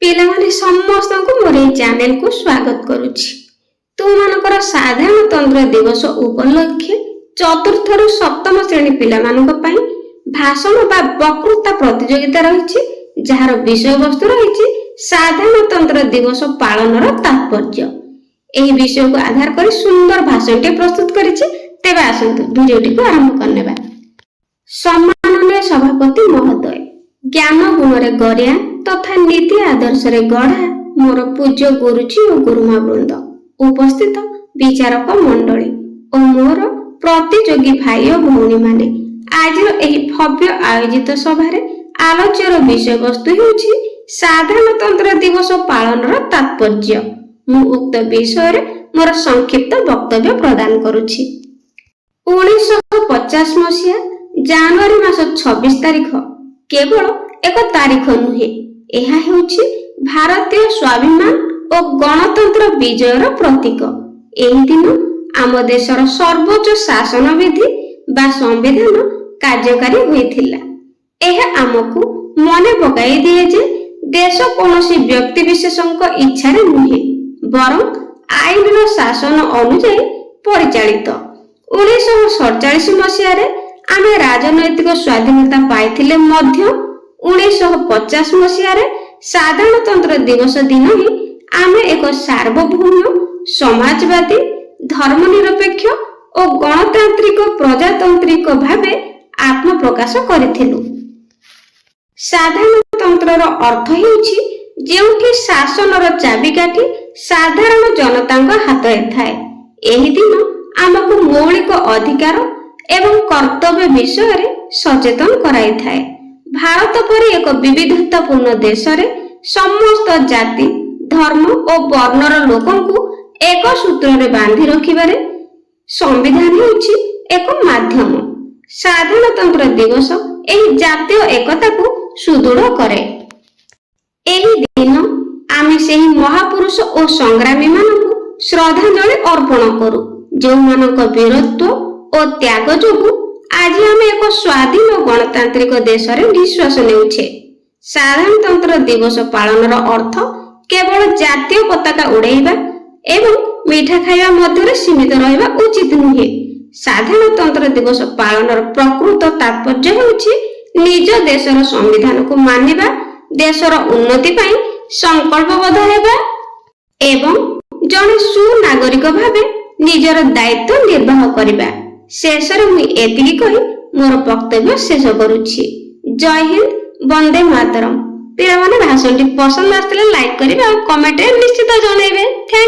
ପିଲାମାନେ ସମସ୍ତଙ୍କୁ ମୋର ଏହି ଚ୍ୟାନେଲକୁ ସ୍ୱାଗତ କରୁଛି। ତୁମମାନଙ୍କର ସାଧାରଣତନ୍ତ୍ର ଦିବସ ଉପଲକ୍ଷେ ଚତୁର୍ଥରୁ ସପ୍ତମ ଶ୍ରେଣୀ ପିଲାମାନଙ୍କ ପାଇଁ ଭାଷଣ ବା ବକ୍ତୃତା ପ୍ରତିଯୋଗିତା ରହିଛି, ଯାହାର ବିଷୟବସ୍ତୁ ରହିଛି ସାଧାରଣତନ୍ତ୍ର ଦିବସ ପାଳନର ତାତ୍ପର୍ଯ୍ୟ। ଏହି ବିଷୟକୁ ଆଧାର କରି ସୁନ୍ଦର ଭାଷଣଟି ପ୍ରସ୍ତୁତ କରିଛି। ତେବେ ଆସନ୍ତୁ ଭିଡ଼ିଓଟିକୁ ଆରମ୍ଭ କରିନେବା। ସମ୍ମାନନୀୟ ସଭାପତି ମହୋଦୟ, ଜ୍ଞାନ ଗୁଣରେ ଗରିଆ ତଥା ନୀତି ଆଦର୍ଶରେ ଗଢ଼ା ମୋର ପୂଜ୍ୟ ଗୁରୁଜୀ ଓ ଗୁରୁମା ବୃନ୍ଦ, ଉପସ୍ଥିତ ବିଚାରକ ମଣ୍ଡଳୀ ଓ ମୋର ପ୍ରତିଯୋଗୀ ଭାଇ ଓ ଭଉଣୀମାନେ, ଆଜିର ଏହି ଭବ୍ୟ ଆୟୋଜିତ ସଭାରେ ଆଲୋଚ୍ୟର ବିଷୟବସ୍ତୁ ହେଉଛି ସାଧାରଣତନ୍ତ୍ର ଦିବସ ପାଳନର ତାତ୍ପର୍ଯ୍ୟ। ମୁଁ ଉକ୍ତ ବିଷୟରେ ମୋର ସଂକ୍ଷିପ୍ତ ବକ୍ତବ୍ୟ ପ୍ରଦାନ କରୁଛି। 1950 ମସିହା ଜାନୁଆରୀ ମାସ 26 ତାରିଖ କେବଳ ଏକ ତାରିଖ ନୁହେଁ, ଏହା ହେଉଛି ଭାରତୀୟ ସ୍ୱାଭିମାନ ଓ ଗଣତନ୍ତ୍ର ବିଜୟର ପ୍ରତୀକ। ଏହି ଦିନ ଆମ ଦେଶର ସର୍ବୋଚ୍ଚ ଶାସନ ବିଧି ବା ସମ୍ବିଧାନ କାର୍ଯ୍ୟକାରୀ ହୋଇଥିଲା। ଏହା ଆମକୁ ମନେ ପକାଇ ଦିଏ ଯେ ଦେଶ କୌଣସି ବ୍ୟକ୍ତି ବିଶେଷଙ୍କ ଇଚ୍ଛାରେ ନୁହେଁ, ବରଂ ଆଇନର ଶାସନ ଅନୁଯାୟୀ ପରିଚାଳିତ। 1947 ମସିହାରେ ଆମେ ରାଜନୈତିକ ସ୍ୱାଧୀନତା ପାଇଥିଲେ ମଧ୍ୟ 1950 ମସିହାରେ ସାଧାରଣତନ୍ତ୍ର ଦିବସ ଦିନ ହିଁ ଆମେ ଏକ ସାର୍ବଭୌମ, ସମାଜବାଦୀ, ଧର୍ମନିରପେକ୍ଷ ଓ ଗଣତାନ୍ତ୍ରିକ ପ୍ରଜାତାନ୍ତ୍ରିକ ଭାବେ ଆତ୍ମପ୍ରକାଶ କରିଥିଲୁ। ସାଧାରଣତନ୍ତ୍ରର ଅର୍ଥ ହେଉଛି ଯେଉଁଠି ଶାସନର ଚାବିକାଠି ସାଧାରଣ ଜନତାଙ୍କ ହାତରେ ଥାଏ। ଏହି ଦିନ ଆମକୁ ମୌଳିକ ଅଧିକାର ଏବଂ କର୍ତ୍ତବ୍ୟ ବିଷୟରେ ସଚେତନ କରାଇଥାଏ। ଭାରତ ପରି ଏକ ବିବିଧତାପୂର୍ଣ୍ଣ ଦେଶରେ ସମସ୍ତ ଜାତି, ଧର୍ମ ଓ ବର୍ଣ୍ଣର ଲୋକଙ୍କୁ ଏକ ସୂତ୍ରରେ ବାନ୍ଧି ରଖିବାରେ ସମ୍ବିଧାନ ହେଉଛି ଏକ ମାଧ୍ୟମ। ସାଧାରଣତନ୍ତ୍ର ଦିବସ ଏହି ଜାତୀୟ ଏକତାକୁ ସୁଦୃଢ଼ କରେ। ଏହି ଦିନ ଆମେ ସେହି ମହାପୁରୁଷ ଓ ସଂଗ୍ରାମୀମାନଙ୍କୁ ଶ୍ରଦ୍ଧାଞ୍ଜଳି ଅର୍ପଣ କରୁ, ଯେଉଁମାନଙ୍କ ବୀରତ୍ୱ ଓ ତ୍ୟାଗ ଯୋଗୁଁ ଆଜି ଆମେ ଏକ ସ୍ୱାଧୀନ ଗଣତାନ୍ତ୍ରିକ ଦେଶରେ ନିଶ୍ୱାସ ନେଉଛେ। ସାଧାରଣତନ୍ତ୍ର ଦିବସ ପାଳନର ଅର୍ଥ କେବଳ ଜାତୀୟ ପତାକା ଉଡ଼ାଇବା ଏବଂ ମିଠା ଖାଇବା ମଧ୍ୟରେ ସୀମିତ ରହିବା ଉଚିତ ନୁହେଁ। ସାଧାରଣତନ୍ତ୍ର ଦିବସ ପାଳନର ପ୍ରକୃତ ତାତ୍ପର୍ଯ୍ୟ ହେଉଛି ନିଜ ଦେଶର ସମ୍ବିଧାନକୁ ମାନିବା, ଦେଶର ଉନ୍ନତି ପାଇଁ ସଂକଳ୍ପବଦ୍ଧ ହେବା ଏବଂ ଜଣେ ସୁନାଗରିକ ଭାବେ ନିଜର ଦାୟିତ୍ୱ ନିର୍ବାହ କରିବା। ଶେଷରେ ମୁଁ ଏତିକି କହି ମୋର ବକ୍ତବ୍ୟ ଶେଷ କରୁଛି। ଜୟ ହିନ୍ଦ, ବନ୍ଦେ ମାତରମ୍। ପିଲାମାନେ ଭାଷଣଟି ପସନ୍ଦ ଆସିଥିଲେ ଲାଇକ୍ କରିବେ ଆଉ କମେଣ୍ଟରେ ନିଶ୍ଚିତ ଜଣାଇବେ। ଥ୍ୟାଙ୍କ